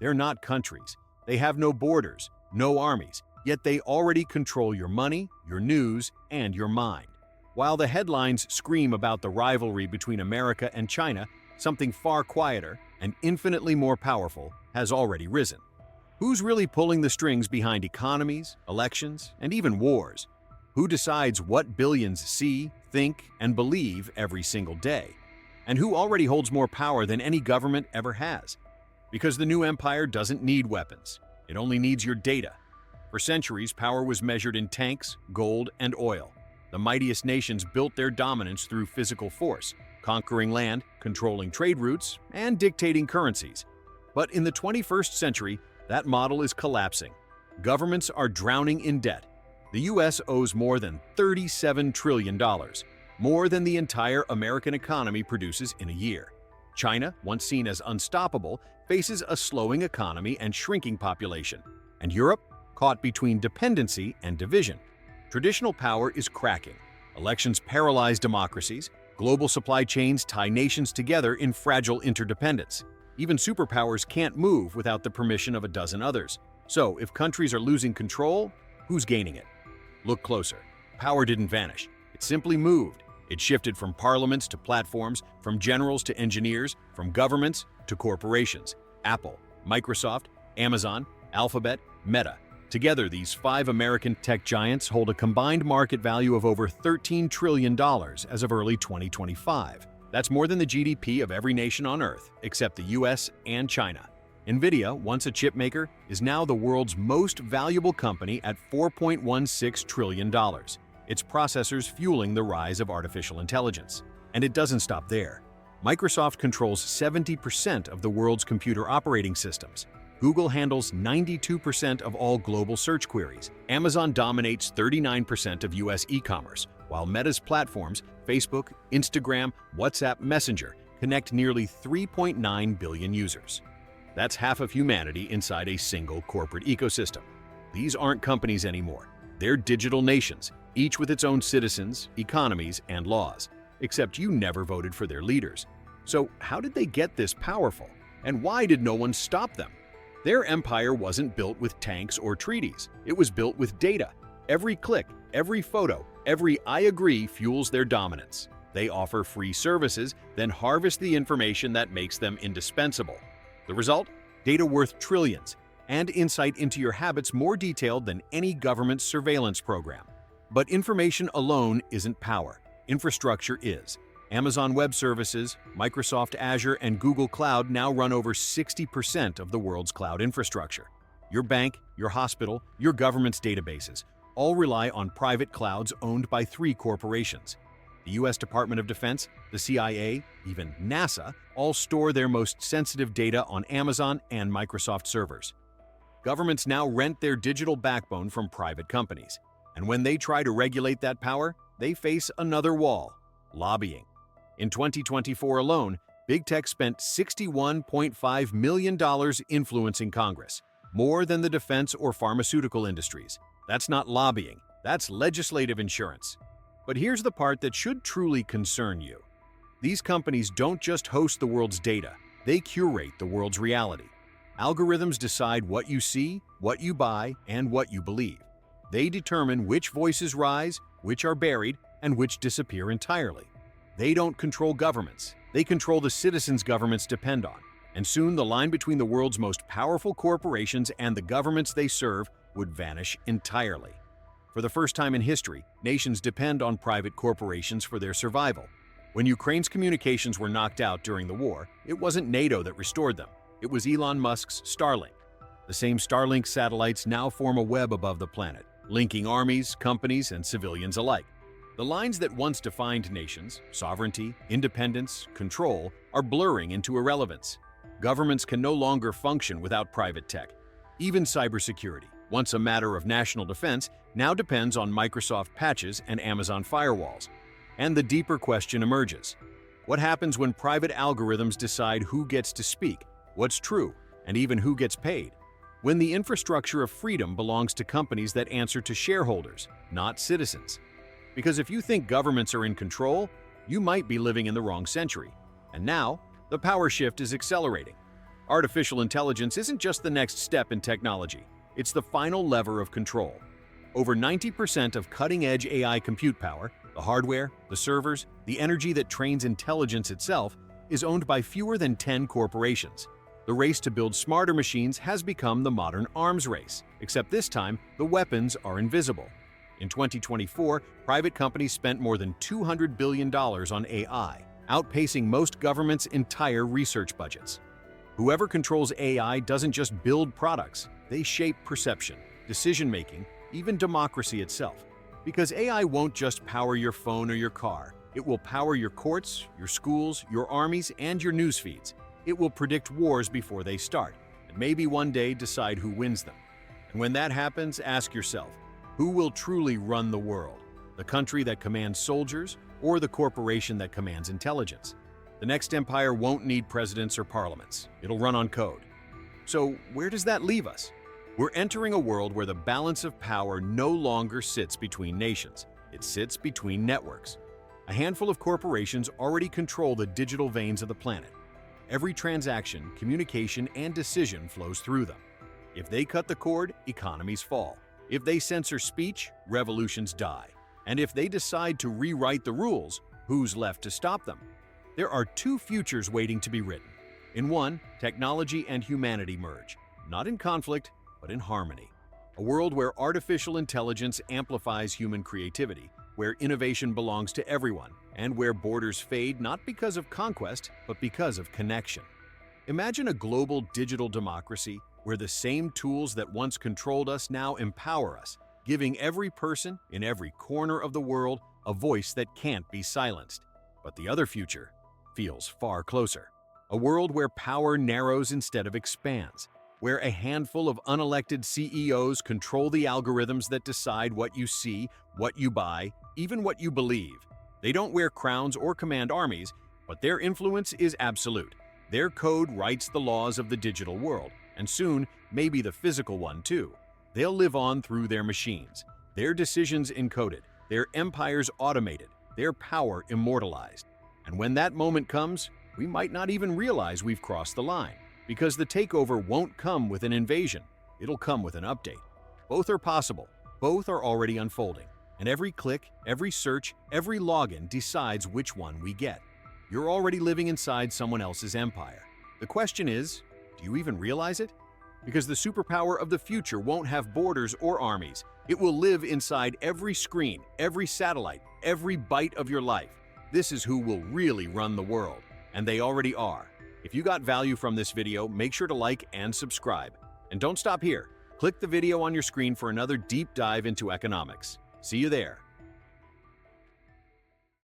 They're not countries. They have no borders, no armies, yet they already control your money, your news, and your mind. While the headlines scream about the rivalry between America and China, something far quieter and infinitely more powerful has already risen. Who's really pulling the strings behind economies, elections, and even wars? Who decides what billions see, think, and believe every single day? And who already holds more power than any government ever has? Because the new empire doesn't need weapons. It only needs your data. For centuries, power was measured in tanks, gold, and oil. The mightiest nations built their dominance through physical force, conquering land, controlling trade routes, and dictating currencies. But in the 21st century, that model is collapsing. Governments are drowning in debt. The US owes more than $37 trillion, more than the entire American economy produces in a year. China, once seen as unstoppable, faces a slowing economy and shrinking population. And Europe, caught between dependency and division. Traditional power is cracking. Elections paralyze democracies. Global supply chains tie nations together in fragile interdependence. Even superpowers can't move without the permission of a dozen others. So, if countries are losing control, who's gaining it? Look closer. Power didn't vanish. It simply moved. It shifted from parliaments to platforms, from generals to engineers, from governments to corporations. Apple, Microsoft, Amazon, Alphabet, Meta. Together, these 5 American tech giants hold a combined market value of over $13 trillion as of early 2025. That's more than the GDP of every nation on Earth, except the US and China. NVIDIA, once a chip maker, is now the world's most valuable company at $4.16 trillion. Its processors fueling the rise of artificial intelligence. And it doesn't stop there. Microsoft controls 70% of the world's computer operating systems. Google handles 92% of all global search queries. Amazon dominates 39% of US e-commerce, while Meta's platforms, Facebook, Instagram, WhatsApp, Messenger, connect nearly 3.9 billion users. That's half of humanity inside a single corporate ecosystem. These aren't companies anymore. They're digital nations, each with its own citizens, economies, and laws. Except you never voted for their leaders. So how did they get this powerful? And why did no one stop them? Their empire wasn't built with tanks or treaties. It was built with data. Every click, every photo, every "I agree" fuels their dominance. They offer free services, then harvest the information that makes them indispensable. The result? Data worth trillions, and insight into your habits more detailed than any government surveillance program. But information alone isn't power. Infrastructure is. Amazon Web Services, Microsoft Azure, and Google Cloud now run over 60% of the world's cloud infrastructure. Your bank, your hospital, your government's databases all rely on private clouds owned by 3 corporations. The US Department of Defense, the CIA, even NASA, all store their most sensitive data on Amazon and Microsoft servers. Governments now rent their digital backbone from private companies. And when they try to regulate that power, they face another wall: lobbying. In 2024 alone, Big Tech spent $61.5 million influencing Congress, more than the defense or pharmaceutical industries. That's not lobbying, that's legislative insurance. But here's the part that should truly concern you. These companies don't just host the world's data, they curate the world's reality. Algorithms decide what you see, what you buy, and what you believe. They determine which voices rise, which are buried, and which disappear entirely. They don't control governments. They control the citizens governments depend on. And soon the line between the world's most powerful corporations and the governments they serve would vanish entirely. For the first time in history, nations depend on private corporations for their survival. When Ukraine's communications were knocked out during the war, it wasn't NATO that restored them. It was Elon Musk's Starlink. The same Starlink satellites now form a web above the planet, linking armies, companies, and civilians alike. The lines that once defined nations, sovereignty, independence, control, are blurring into irrelevance. Governments can no longer function without private tech. Even cybersecurity, once a matter of national defense, now depends on Microsoft patches and Amazon firewalls. And the deeper question emerges. What happens when private algorithms decide who gets to speak, what's true, and even who gets paid? When the infrastructure of freedom belongs to companies that answer to shareholders, not citizens. Because if you think governments are in control, you might be living in the wrong century. And now, the power shift is accelerating. Artificial intelligence isn't just the next step in technology, it's the final lever of control. Over 90% of cutting-edge AI compute power, the hardware, the servers, the energy that trains intelligence itself, is owned by fewer than 10 corporations. The race to build smarter machines has become the modern arms race, except this time, the weapons are invisible. In 2024, private companies spent more than $200 billion on AI, outpacing most governments' entire research budgets. Whoever controls AI doesn't just build products, they shape perception, decision-making, even democracy itself. Because AI won't just power your phone or your car, it will power your courts, your schools, your armies, and your news feeds. It will predict wars before they start, and maybe one day decide who wins them. And when that happens, ask yourself, who will truly run the world? The country that commands soldiers, or the corporation that commands intelligence? The next empire won't need presidents or parliaments. It'll run on code. So where does that leave us? We're entering a world where the balance of power no longer sits between nations. It sits between networks. A handful of corporations already control the digital veins of the planet. Every transaction, communication, and decision flows through them. If they cut the cord, economies fall. If they censor speech, revolutions die. And if they decide to rewrite the rules, who's left to stop them? There are two futures waiting to be written. In one, technology and humanity merge, not in conflict, but in harmony. A world where artificial intelligence amplifies human creativity, where innovation belongs to everyone, and where borders fade not because of conquest, but because of connection. Imagine a global digital democracy where the same tools that once controlled us now empower us, giving every person in every corner of the world a voice that can't be silenced. But the other future feels far closer. A world where power narrows instead of expands, where a handful of unelected CEOs control the algorithms that decide what you see, what you buy, even what you believe. They don't wear crowns or command armies, but their influence is absolute. Their code writes the laws of the digital world, and soon, maybe the physical one too. They'll live on through their machines, their decisions encoded, their empires automated, their power immortalized. And when that moment comes, we might not even realize we've crossed the line, because the takeover won't come with an invasion, it'll come with an update. Both are possible, both are already unfolding, and every click, every search, every login decides which one we get. You're already living inside someone else's empire. The question is, do you even realize it? Because the superpower of the future won't have borders or armies. It will live inside every screen, every satellite, every bite of your life. This is who will really run the world, and they already are. If you got value from this video, make sure to like and subscribe. And don't stop here. Click the video on your screen for another deep dive into economics. See you there.